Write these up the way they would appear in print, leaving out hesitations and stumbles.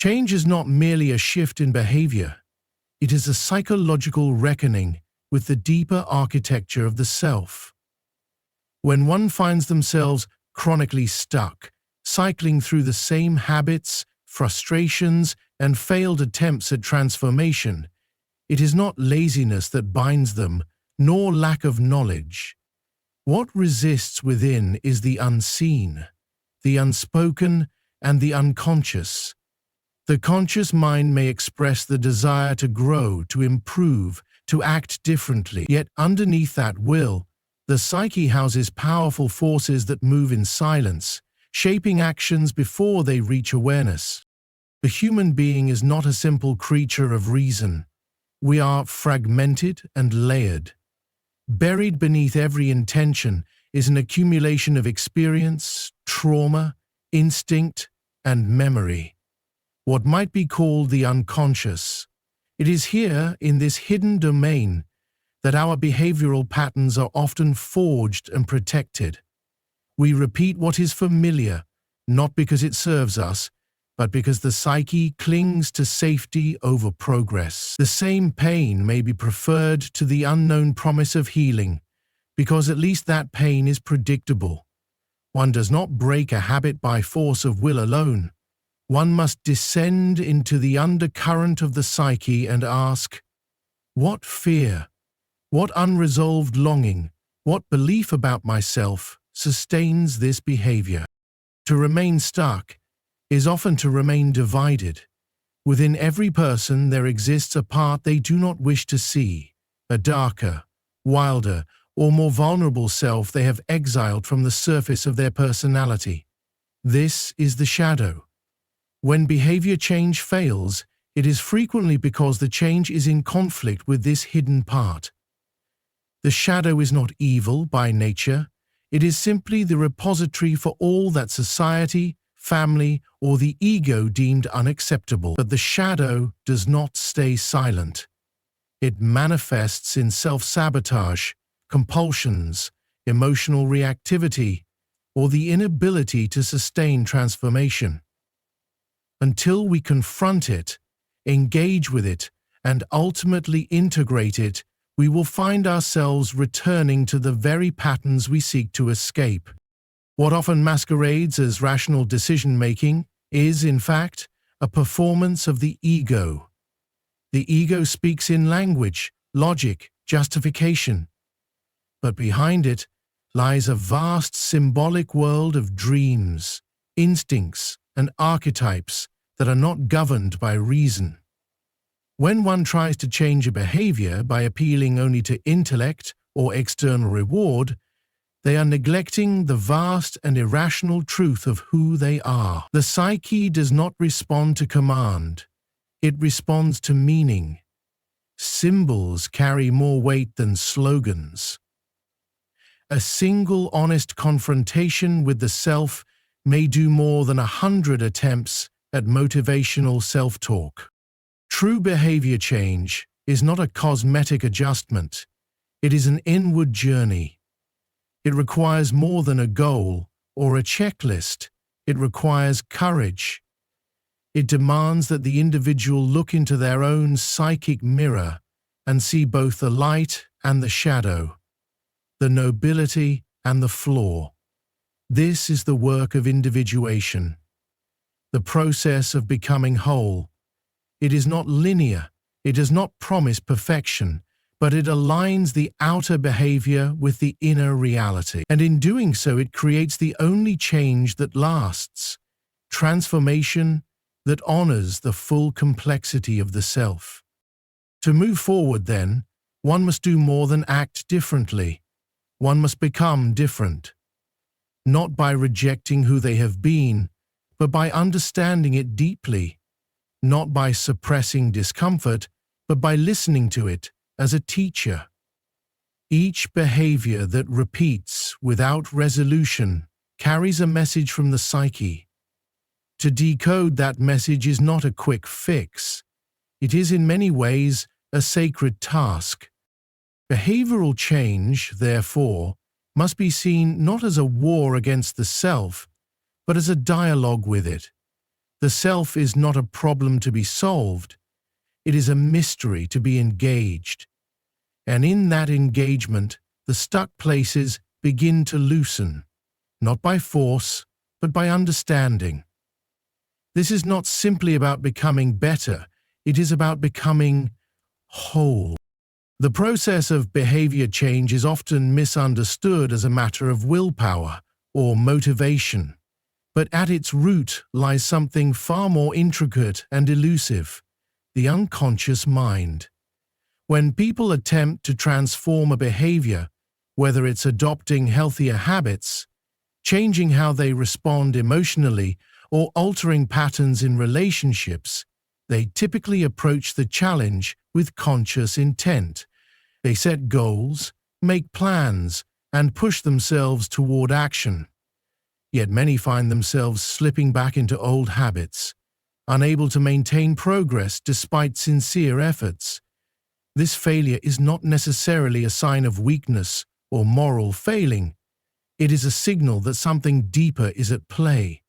Change is not merely a shift in behavior. It is a psychological reckoning with the deeper architecture of the self. When one finds themselves chronically stuck, cycling through the same habits, frustrations, and failed attempts at transformation, it is not laziness that binds them, nor lack of knowledge. What resists within is the unseen, the unspoken, and the unconscious. The conscious mind may express the desire to grow, to improve, to act differently, yet underneath that will, the psyche houses powerful forces that move in silence, shaping actions before they reach awareness. The human being is not a simple creature of reason. We are fragmented and layered. Buried beneath every intention is an accumulation of experience, trauma, instinct, and memory. What might be called the unconscious. It is here, in this hidden domain, that our behavioral patterns are often forged and protected. We repeat what is familiar, not because it serves us, but because the psyche clings to safety over progress. The same pain may be preferred to the unknown promise of healing, because at least that pain is predictable. One does not break a habit by force of will alone. One must descend into the undercurrent of the psyche and ask, what fear, what unresolved longing, what belief about myself sustains this behavior? To remain stuck is often to remain divided. Within every person there exists a part they do not wish to see, a darker, wilder, or more vulnerable self they have exiled from the surface of their personality. This is the shadow. When behavior change fails, it is frequently because the change is in conflict with this hidden part. The shadow is not evil by nature. It is simply the repository for all that society, family, or the ego deemed unacceptable. But the shadow does not stay silent. It manifests in self-sabotage, compulsions, emotional reactivity, or the inability to sustain transformation. Until we confront it, engage with it, and ultimately integrate it, we will find ourselves returning to the very patterns we seek to escape. What often masquerades as rational decision-making is, in fact, a performance of the ego. The ego speaks in language, logic, justification. But behind it lies a vast symbolic world of dreams, instincts, and archetypes that are not governed by reason. When one tries to change a behavior by appealing only to intellect or external reward, they are neglecting the vast and irrational truth of who they are. The psyche does not respond to command. It responds to meaning. Symbols carry more weight than slogans. A single honest confrontation with the self may do more than 100 attempts at motivational self-talk. True behavior change is not a cosmetic adjustment. It is an inward journey. It requires more than a goal or a checklist. It requires courage. It demands that the individual look into their own psychic mirror and see both the light and the shadow, the nobility and the flaw. This is the work of individuation, the process of becoming whole. It is not linear, it does not promise perfection, but it aligns the outer behavior with the inner reality. And in doing so, it creates the only change that lasts, transformation that honors the full complexity of the self. To move forward, then, one must do more than act differently. One must become different, not by rejecting who they have been, but by understanding it deeply, not by suppressing discomfort, but by listening to it as a teacher. Each behavior that repeats without resolution carries a message from the psyche. To decode that message is not a quick fix. It is in many ways a sacred task. Behavioral change, therefore, must be seen not as a war against the self, but as a dialogue with it, The self is not a problem to be solved, it is a mystery to be engaged. And in that engagement, the stuck places begin to loosen, not by force, but by understanding. This is not simply about becoming better, it is about becoming whole. The process of behavior change is often misunderstood as a matter of willpower or motivation, but at its root lies something far more intricate and elusive: the unconscious mind. When people attempt to transform a behavior, whether it's adopting healthier habits, changing how they respond emotionally, or altering patterns in relationships, they typically approach the challenge with conscious intent. They set goals, make plans, and push themselves toward action. Yet many find themselves slipping back into old habits, unable to maintain progress despite sincere efforts. This failure is not necessarily a sign of weakness or moral failing. It is a signal that something deeper is at play.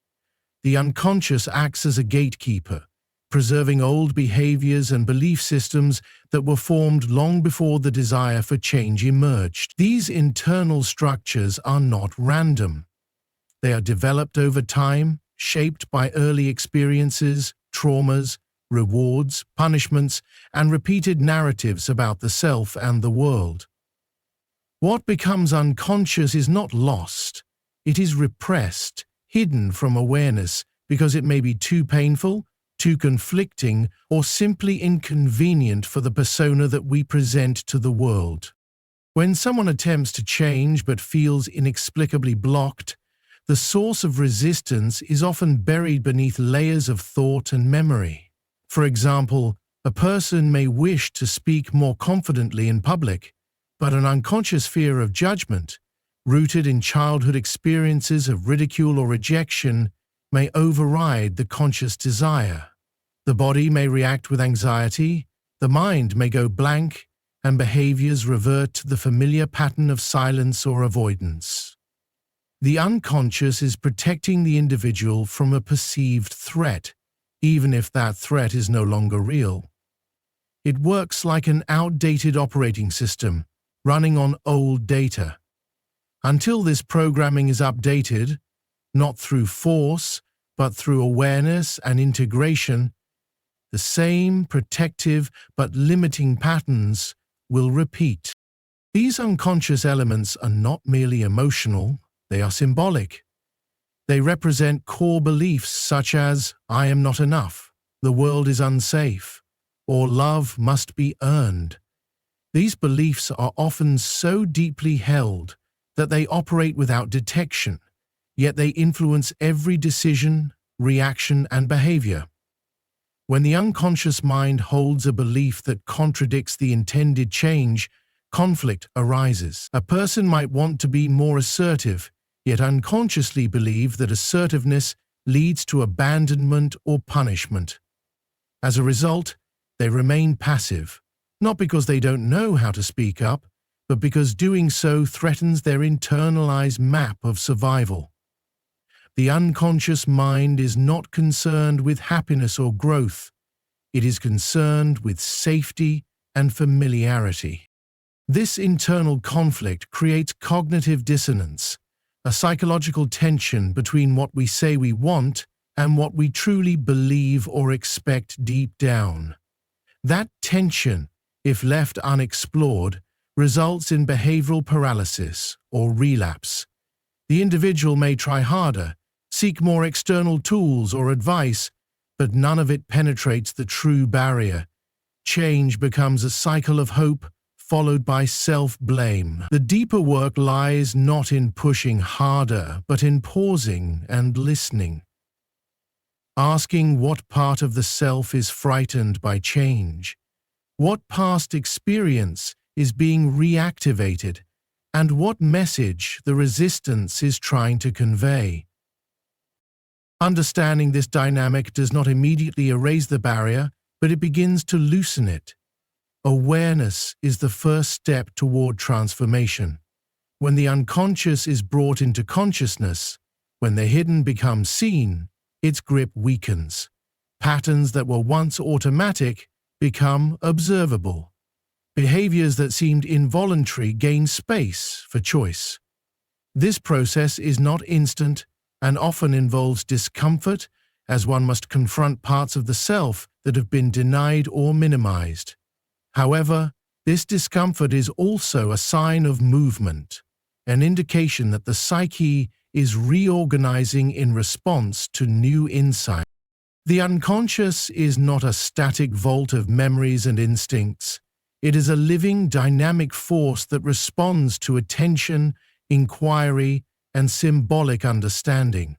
The unconscious acts as a gatekeeper, preserving old behaviors and belief systems that were formed long before the desire for change emerged. These internal structures are not random. They are developed over time, shaped by early experiences, traumas, rewards, punishments, and repeated narratives about the self and the world. What becomes unconscious is not lost. It is repressed, hidden from awareness because it may be too painful, too conflicting, or simply inconvenient for the persona that we present to the world. When someone attempts to change but feels inexplicably blocked, the source of resistance is often buried beneath layers of thought and memory. For example, a person may wish to speak more confidently in public, but an unconscious fear of judgment, rooted in childhood experiences of ridicule or rejection, may override the conscious desire. The body may react with anxiety, the mind may go blank, and behaviors revert to the familiar pattern of silence or avoidance. The unconscious is protecting the individual from a perceived threat, even if that threat is no longer real. It works like an outdated operating system, running on old data. Until this programming is updated, not through force, but through awareness and integration, the same protective but limiting patterns will repeat. These unconscious elements are not merely emotional, they are symbolic. They represent core beliefs such as, "I am not enough," "the world is unsafe," or "love must be earned." These beliefs are often so deeply held that they operate without detection, yet they influence every decision, reaction, and behavior. When the unconscious mind holds a belief that contradicts the intended change, conflict arises. A person might want to be more assertive, yet unconsciously believe that assertiveness leads to abandonment or punishment. As a result, they remain passive, not because they don't know how to speak up, but because doing so threatens their internalized map of survival. The unconscious mind is not concerned with happiness or growth. It is concerned with safety and familiarity. This internal conflict creates cognitive dissonance, a psychological tension between what we say we want and what we truly believe or expect deep down. That tension, if left unexplored, results in behavioral paralysis or relapse. The individual may try harder, seek more external tools or advice, but none of it penetrates the true barrier. Change becomes a cycle of hope, followed by self-blame. The deeper work lies not in pushing harder, but in pausing and listening. Asking what part of the self is frightened by change, what past experience is being reactivated, and what message the resistance is trying to convey. Understanding this dynamic does not immediately erase the barrier, but it begins to loosen it. Awareness is the first step toward transformation. When the unconscious is brought into consciousness, when the hidden becomes seen, its grip weakens. Patterns that were once automatic become observable. Behaviors that seemed involuntary gain space for choice. This process is not instant and often involves discomfort, as one must confront parts of the self that have been denied or minimized. However, this discomfort is also a sign of movement, an indication that the psyche is reorganizing in response to new insight. The unconscious is not a static vault of memories and instincts. It is a living, dynamic force that responds to attention, inquiry, and symbolic understanding.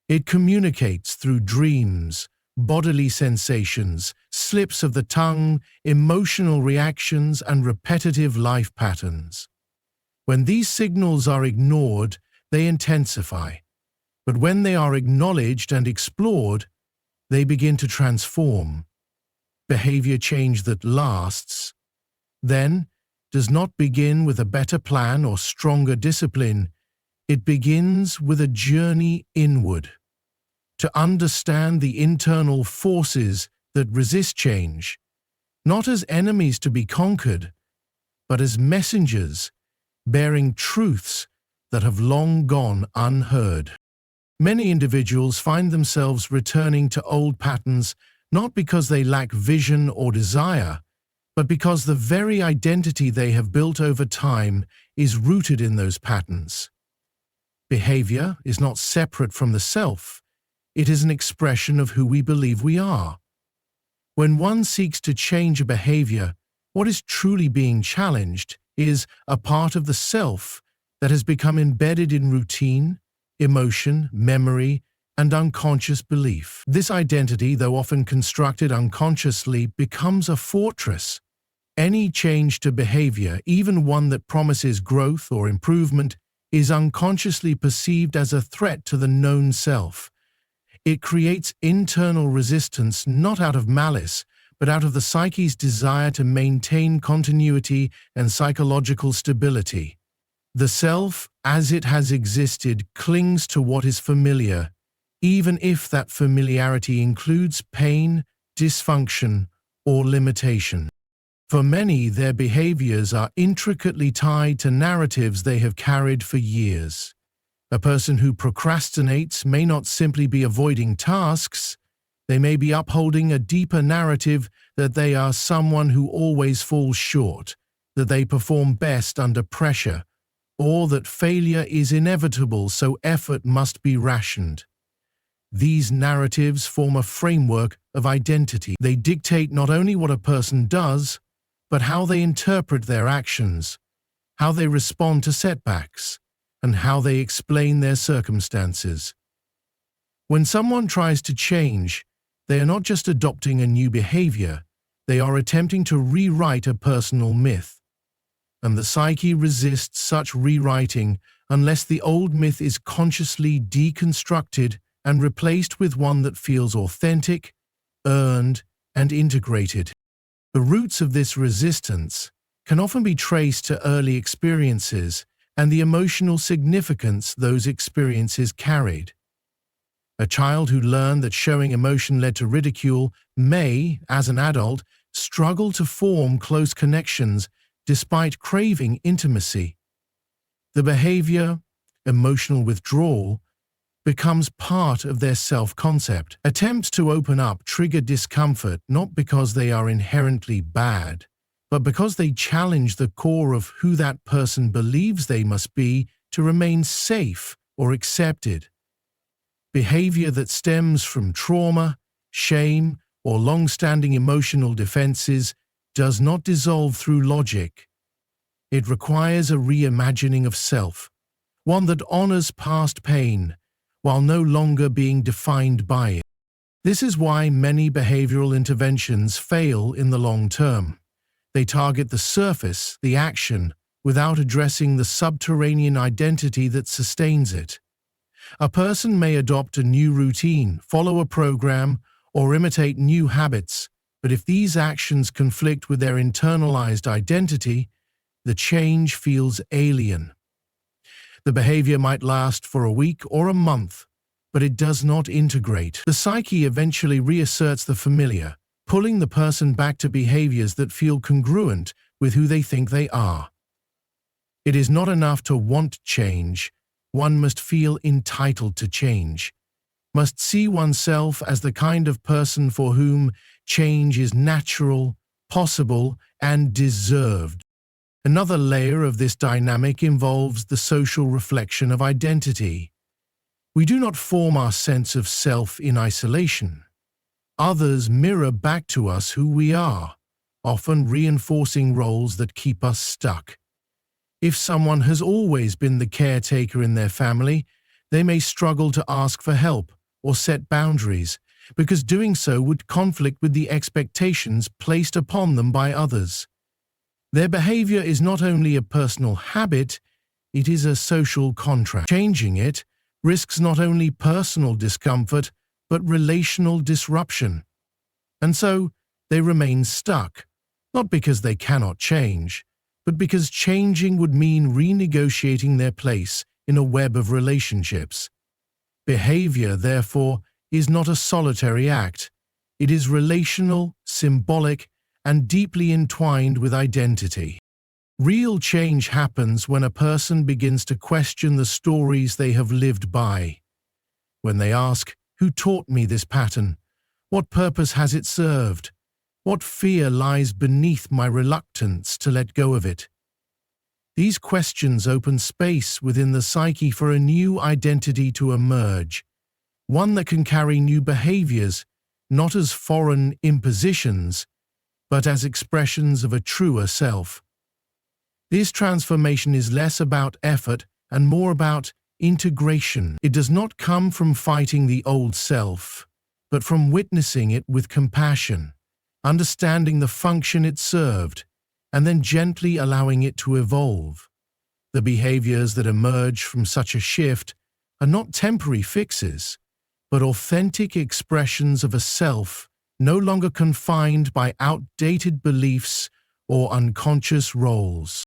It communicates through dreams, bodily sensations, slips of the tongue, emotional reactions, and repetitive life patterns. When these signals are ignored, they intensify. But when they are acknowledged and explored, they begin to transform. Behavior change that lasts, then, does not begin with a better plan or stronger discipline. It begins with a journey inward. To understand the internal forces that resist change, not as enemies to be conquered, but as messengers bearing truths that have long gone unheard. Many individuals find themselves returning to old patterns not because they lack vision or desire, but because the very identity they have built over time is rooted in those patterns. Behavior is not separate from the self. It is an expression of who we believe we are. When one seeks to change a behavior, what is truly being challenged is a part of the self that has become embedded in routine, emotion, memory, and unconscious belief. This identity, though often constructed unconsciously, becomes a fortress. Any change to behavior, even one that promises growth or improvement, is unconsciously perceived as a threat to the known self. It creates internal resistance not out of malice, but out of the psyche's desire to maintain continuity and psychological stability. The self, as it has existed, clings to what is familiar, even if that familiarity includes pain, dysfunction, or limitation. For many, their behaviors are intricately tied to narratives they have carried for years. A person who procrastinates may not simply be avoiding tasks. They may be upholding a deeper narrative that they are someone who always falls short, that they perform best under pressure, or that failure is inevitable, so effort must be rationed. These narratives form a framework of identity. They dictate not only what a person does, but how they interpret their actions, how they respond to setbacks, and how they explain their circumstances. When someone tries to change, they are not just adopting a new behavior, they are attempting to rewrite a personal myth. And the psyche resists such rewriting unless the old myth is consciously deconstructed and replaced with one that feels authentic, earned, and integrated. The roots of this resistance can often be traced to early experiences and the emotional significance those experiences carried. A child who learned that showing emotion led to ridicule may, as an adult, struggle to form close connections despite craving intimacy. The behavior, emotional withdrawal, becomes part of their self-concept. Attempts to open up trigger discomfort not because they are inherently bad, but because they challenge the core of who that person believes they must be to remain safe or accepted. Behavior that stems from trauma, shame, or long-standing emotional defenses does not dissolve through logic. It requires a reimagining of self, one that honors past pain, while no longer being defined by it. This is why many behavioral interventions fail in the long term. They target the surface, the action, without addressing the subterranean identity that sustains it. A person may adopt a new routine, follow a program, or imitate new habits, but if these actions conflict with their internalized identity, the change feels alien. The behavior might last for a week or a month, but it does not integrate. The psyche eventually reasserts the familiar, pulling the person back to behaviors that feel congruent with who they think they are. It is not enough to want change. One must feel entitled to change, must see oneself as the kind of person for whom change is natural, possible, and deserved. Another layer of this dynamic involves the social reflection of identity. We do not form our sense of self in isolation. Others mirror back to us who we are, often reinforcing roles that keep us stuck. If someone has always been the caretaker in their family, they may struggle to ask for help or set boundaries, because doing so would conflict with the expectations placed upon them by others. Their behavior is not only a personal habit, it is a social contract. Changing it risks not only personal discomfort, but relational disruption. And so, they remain stuck, not because they cannot change, but because changing would mean renegotiating their place in a web of relationships. Behavior, therefore, is not a solitary act. It is relational, symbolic, and deeply entwined with identity. Real change happens when a person begins to question the stories they have lived by. When they ask, "Who taught me this pattern? What purpose has it served? What fear lies beneath my reluctance to let go of it?" These questions open space within the psyche for a new identity to emerge, one that can carry new behaviors, not as foreign impositions, but as expressions of a truer self. This transformation is less about effort and more about integration. It does not come from fighting the old self, but from witnessing it with compassion, understanding the function it served, and then gently allowing it to evolve. The behaviors that emerge from such a shift are not temporary fixes, but authentic expressions of a self no longer confined by outdated beliefs or unconscious roles.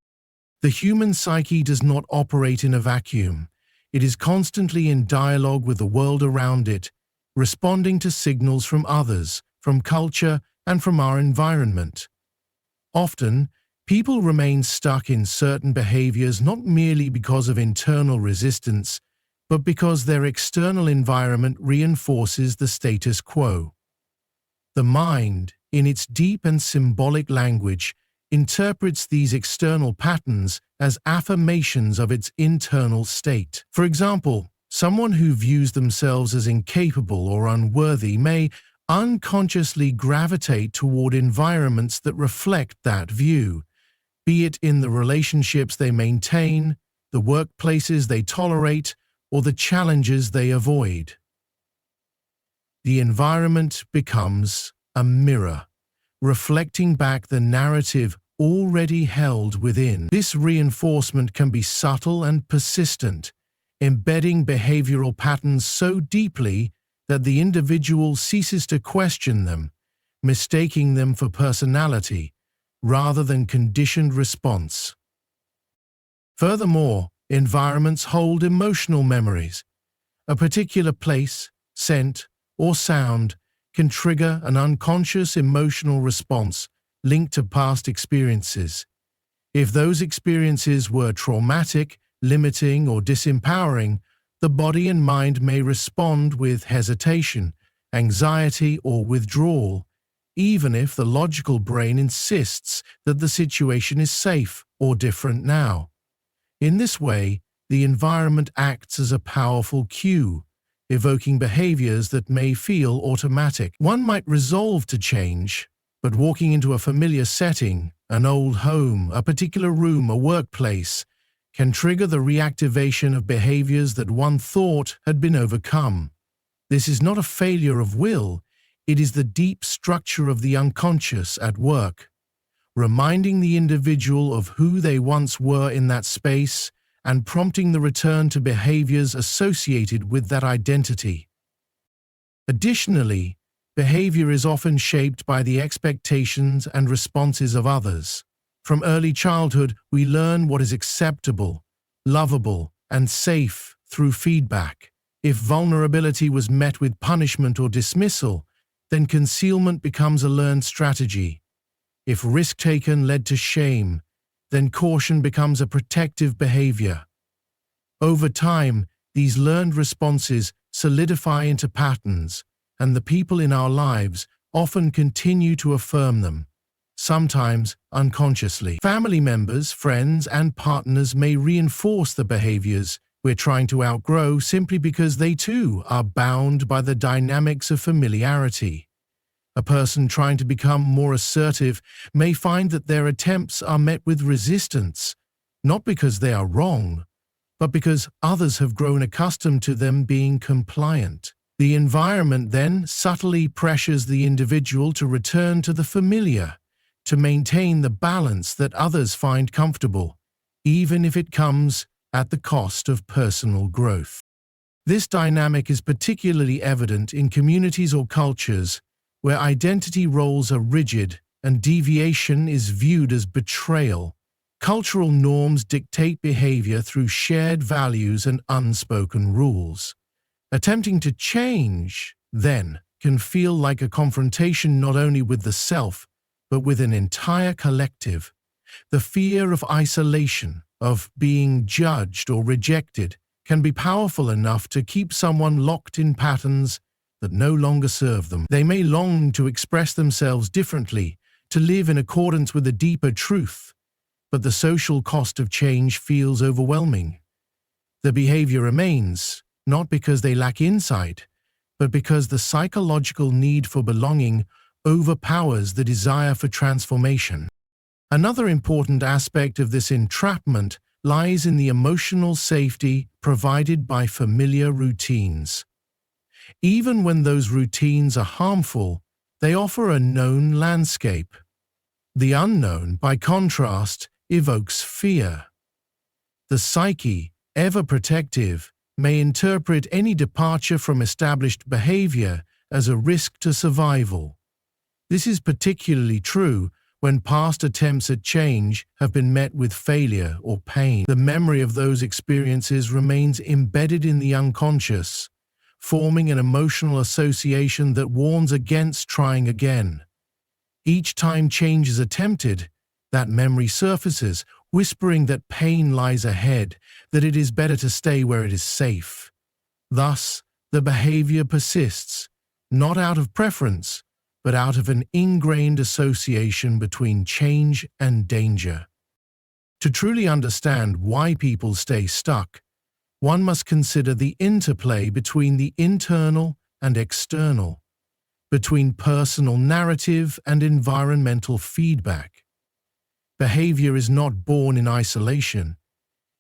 The human psyche does not operate in a vacuum. It is constantly in dialogue with the world around it, responding to signals from others, from culture, and from our environment. Often, people remain stuck in certain behaviors not merely because of internal resistance, but because their external environment reinforces the status quo. The mind, in its deep and symbolic language, interprets these external patterns as affirmations of its internal state. For example, someone who views themselves as incapable or unworthy may unconsciously gravitate toward environments that reflect that view, be it in the relationships they maintain, the workplaces they tolerate, or the challenges they avoid. The environment becomes a mirror, reflecting back the narrative already held within. This reinforcement can be subtle and persistent, embedding behavioral patterns so deeply that the individual ceases to question them, mistaking them for personality rather than conditioned response. Furthermore, environments hold emotional memories. A particular place, scent, or sound can trigger an unconscious emotional response linked to past experiences. If those experiences were traumatic, limiting, or disempowering, the body and mind may respond with hesitation, anxiety, or withdrawal, even if the logical brain insists that the situation is safe or different now. In this way, the environment acts as a powerful cue, evoking behaviors that may feel automatic. One might resolve to change, but walking into a familiar setting, an old home, a particular room, a workplace, can trigger the reactivation of behaviors that one thought had been overcome. This is not a failure of will, it is the deep structure of the unconscious at work, reminding the individual of who they once were in that space and prompting the return to behaviors associated with that identity. Additionally, behavior is often shaped by the expectations and responses of others. From early childhood, we learn what is acceptable, lovable, and safe through feedback. If vulnerability was met with punishment or dismissal, then concealment becomes a learned strategy. If risk taken led to shame, then caution becomes a protective behavior. Over time, these learned responses solidify into patterns, and the people in our lives often continue to affirm them, sometimes unconsciously. Family members, friends, and partners may reinforce the behaviors we're trying to outgrow simply because they too are bound by the dynamics of familiarity. A person trying to become more assertive may find that their attempts are met with resistance, not because they are wrong, but because others have grown accustomed to them being compliant. The environment then subtly pressures the individual to return to the familiar, to maintain the balance that others find comfortable, even if it comes at the cost of personal growth. This dynamic is particularly evident in communities or cultures where identity roles are rigid and deviation is viewed as betrayal. Cultural norms dictate behavior through shared values and unspoken rules. Attempting to change, then, can feel like a confrontation not only with the self, but with an entire collective. The fear of isolation, of being judged or rejected, can be powerful enough to keep someone locked in patterns that no longer serve them. They may long to express themselves differently, to live in accordance with a deeper truth, but the social cost of change feels overwhelming. The behavior remains, not because they lack insight, but because the psychological need for belonging overpowers the desire for transformation. Another important aspect of this entrapment lies in the emotional safety provided by familiar routines. Even when those routines are harmful, they offer a known landscape. The unknown, by contrast, evokes fear. The psyche, ever protective, may interpret any departure from established behavior as a risk to survival. This is particularly true when past attempts at change have been met with failure or pain. The memory of those experiences remains embedded in the unconscious, forming an emotional association that warns against trying again. Each time change is attempted, that memory surfaces, whispering that pain lies ahead, that it is better to stay where it is safe. Thus, the behavior persists, not out of preference, but out of an ingrained association between change and danger. To truly understand why people stay stuck, one must consider the interplay between the internal and external, between personal narrative and environmental feedback. Behavior is not born in isolation.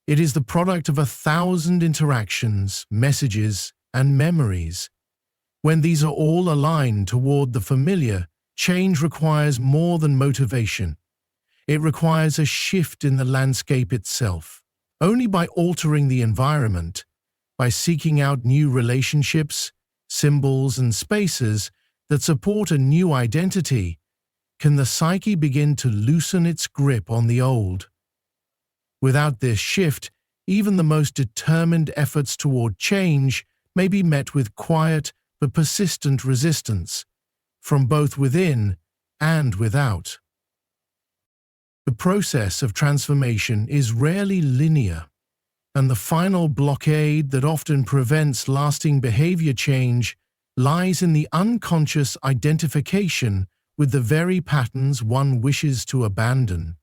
It is the product of 1,000 interactions, messages, and memories. When these are all aligned toward the familiar, change requires more than motivation. It requires a shift in the landscape itself. Only by altering the environment, by seeking out new relationships, symbols, and spaces that support a new identity, can the psyche begin to loosen its grip on the old. Without this shift, even the most determined efforts toward change may be met with quiet but persistent resistance, from both within and without. The process of transformation is rarely linear, and the final blockade that often prevents lasting behavior change lies in the unconscious identification with the very patterns one wishes to abandon.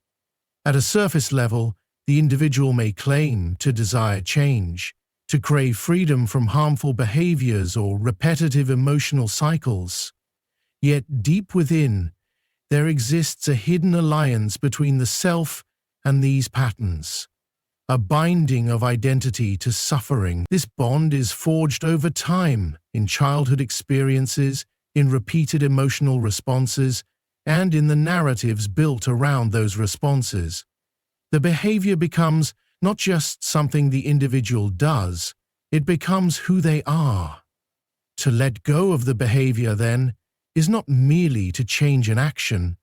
At a surface level, the individual may claim to desire change, to crave freedom from harmful behaviors or repetitive emotional cycles. Yet deep within, there exists a hidden alliance between the self and these patterns, a binding of identity to suffering. This bond is forged over time, in childhood experiences, in repeated emotional responses, and in the narratives built around those responses. The behavior becomes not just something the individual does, it becomes who they are. To let go of the behavior, then, is not merely to change an action,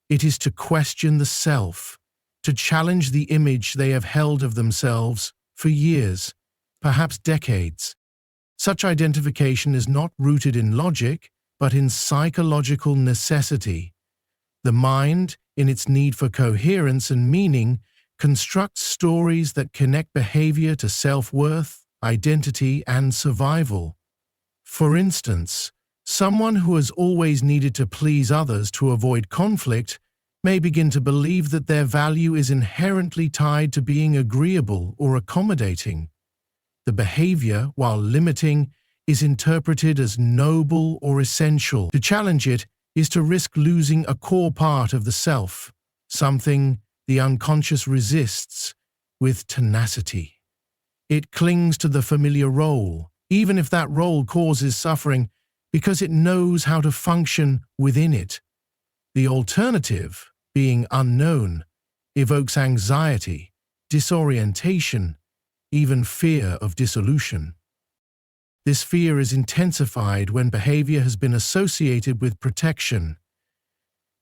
it is to question the self, to challenge the image they have held of themselves for years, perhaps decades. Such identification is not rooted in logic, but in psychological necessity. The mind, in its need for coherence and meaning, constructs stories that connect behavior to self-worth, identity, and survival. For instance, someone who has always needed to please others to avoid conflict may begin to believe that their value is inherently tied to being agreeable or accommodating. The behavior, while limiting, is interpreted as noble or essential. To challenge it is to risk losing a core part of the self, something the unconscious resists with tenacity. It clings to the familiar role, even if that role causes suffering, because it knows how to function within it. The alternative, being unknown, evokes anxiety, disorientation, even fear of dissolution. This fear is intensified when behavior has been associated with protection.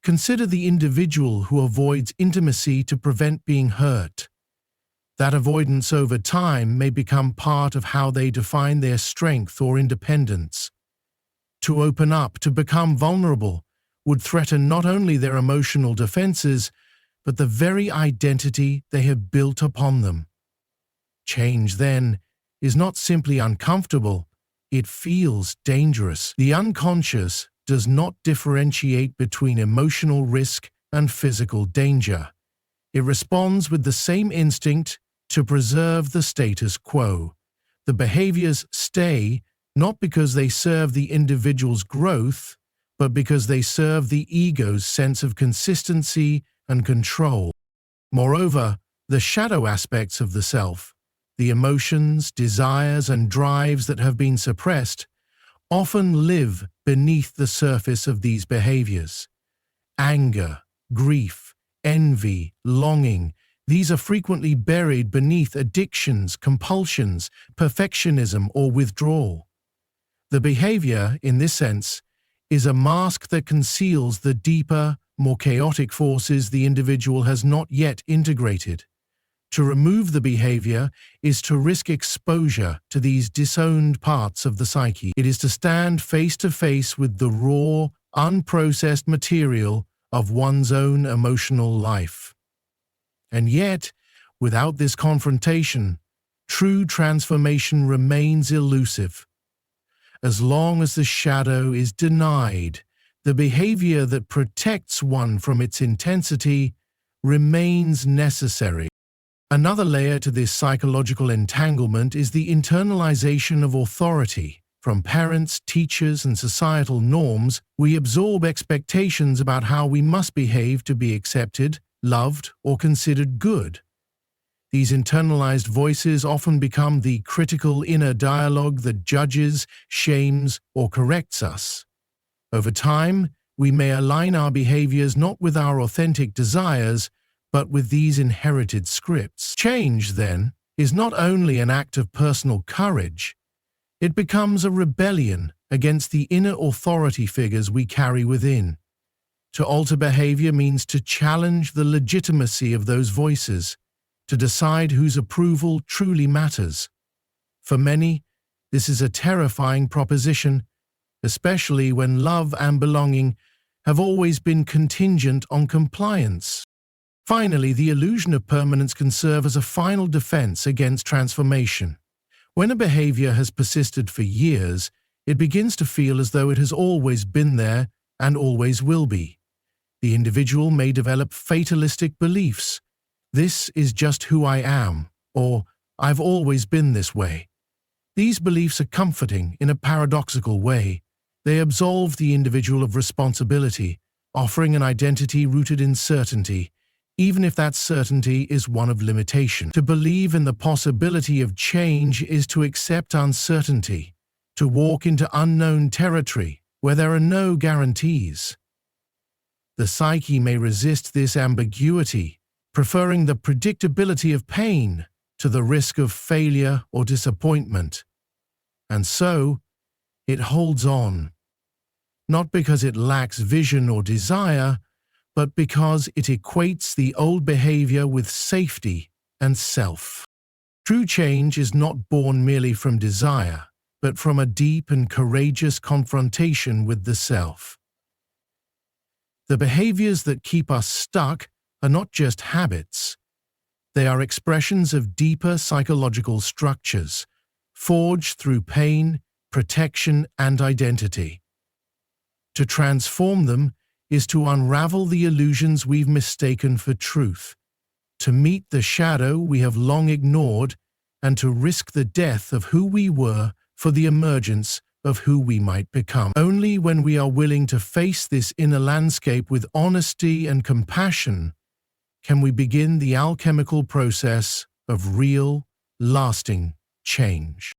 Consider the individual who avoids intimacy to prevent being hurt. That avoidance over time may become part of how they define their strength or independence. To open up, to become vulnerable, would threaten not only their emotional defenses, but the very identity they have built upon them. Change, then, is not simply uncomfortable, it feels dangerous. The unconscious does not differentiate between emotional risk and physical danger. It responds with the same instinct to preserve the status quo. The behaviors stay not because they serve the individual's growth, but because they serve the ego's sense of consistency and control. Moreover, the shadow aspects of the self, the emotions, desires, and drives that have been suppressed, often live beneath the surface of these behaviors. Anger, grief, envy, longing, these are frequently buried beneath addictions, compulsions, perfectionism, or withdrawal. The behavior, in this sense, is a mask that conceals the deeper, more chaotic forces the individual has not yet integrated. To remove the behavior is to risk exposure to these disowned parts of the psyche. It is to stand face to face with the raw, unprocessed material of one's own emotional life. And yet, without this confrontation, true transformation remains elusive. As long as the shadow is denied, the behavior that protects one from its intensity remains necessary. Another layer to this psychological entanglement is the internalization of authority. From parents, teachers, and societal norms, we absorb expectations about how we must behave to be accepted, loved, or considered good. These internalized voices often become the critical inner dialogue that judges, shames, or corrects us. Over time, we may align our behaviors not with our authentic desires, but with these inherited scripts. Change, then, is not only an act of personal courage, it becomes a rebellion against the inner authority figures we carry within. To alter behavior means to challenge the legitimacy of those voices, to decide whose approval truly matters. For many, this is a terrifying proposition, especially when love and belonging have always been contingent on compliance. Finally, the illusion of permanence can serve as a final defense against transformation. When a behavior has persisted for years, it begins to feel as though it has always been there and always will be. The individual may develop fatalistic beliefs. This is just who I am, or I've always been this way. These beliefs are comforting in a paradoxical way. They absolve the individual of responsibility, offering an identity rooted in certainty, even if that certainty is one of limitation. To believe in the possibility of change is to accept uncertainty, to walk into unknown territory where there are no guarantees. The psyche may resist this ambiguity, preferring the predictability of pain to the risk of failure or disappointment. And so, it holds on, not because it lacks vision or desire, but because it equates the old behavior with safety and self. True change is not born merely from desire, but from a deep and courageous confrontation with the self. The behaviors that keep us stuck are not just habits. They are expressions of deeper psychological structures, forged through pain, protection, and identity. To transform them is to unravel the illusions we've mistaken for truth, to meet the shadow we have long ignored, and to risk the death of who we were for the emergence of who we might become. Only when we are willing to face this inner landscape with honesty and compassion can we begin the alchemical process of real, lasting change.